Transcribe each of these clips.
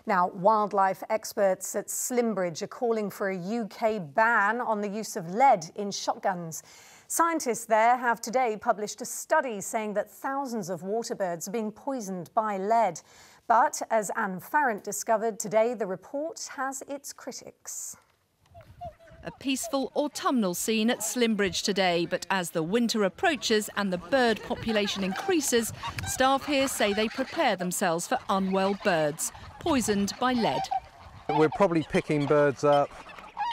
Now, wildlife experts at Slimbridge are calling for a UK ban on the use of lead in shotguns. Scientists there have today published a study saying that thousands of waterbirds are being poisoned by lead. But as Anne Farrant discovered today, the report has its critics. A peaceful autumnal scene at Slimbridge today, but as the winter approaches and the bird population increases, staff here say they prepare themselves for unwell birds, poisoned by lead. We're probably picking birds up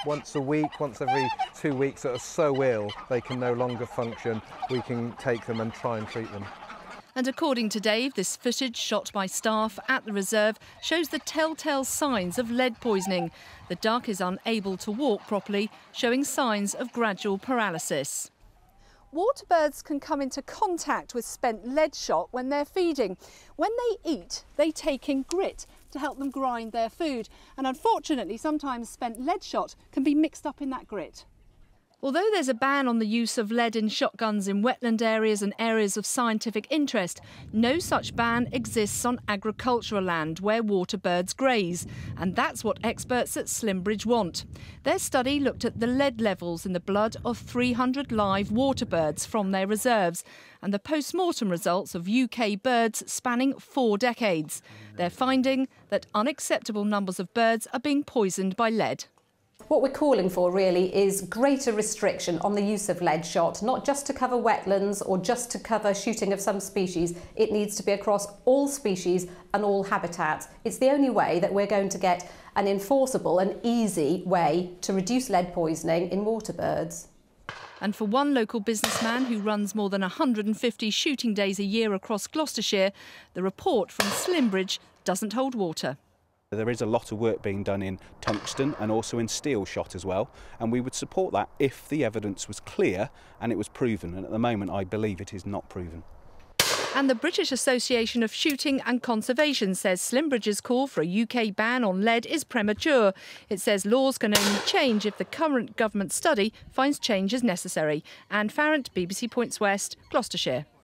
once a week, once every 2 weeks that are so ill they can no longer function. We can take them and try and treat them. And according to Dave, this footage shot by staff at the reserve shows the telltale signs of lead poisoning. The duck is unable to walk properly, showing signs of gradual paralysis. Waterbirds can come into contact with spent lead shot when they're feeding. When they eat, they take in grit to help them grind their food. And unfortunately, sometimes spent lead shot can be mixed up in that grit. Although there's a ban on the use of lead in shotguns in wetland areas and areas of scientific interest, no such ban exists on agricultural land where waterbirds graze. And that's what experts at Slimbridge want. Their study looked at the lead levels in the blood of 300 live waterbirds from their reserves and the post-mortem results of UK birds spanning 4 decades. They're finding that unacceptable numbers of birds are being poisoned by lead. What we're calling for really is greater restriction on the use of lead shot, not just to cover wetlands or just to cover shooting of some species. It needs to be across all species and all habitats. It's the only way that we're going to get an enforceable and easy way to reduce lead poisoning in waterbirds. And for one local businessman who runs more than 150 shooting days a year across Gloucestershire, the report from Slimbridge doesn't hold water. There is a lot of work being done in tungsten and also in steel shot as well, and we would support that if the evidence was clear and it was proven, and at the moment I believe it is not proven. And the British Association of Shooting and Conservation says Slimbridge's call for a UK ban on lead is premature. It says laws can only change if the current government study finds change is necessary. Anne Farrant, BBC Points West, Gloucestershire.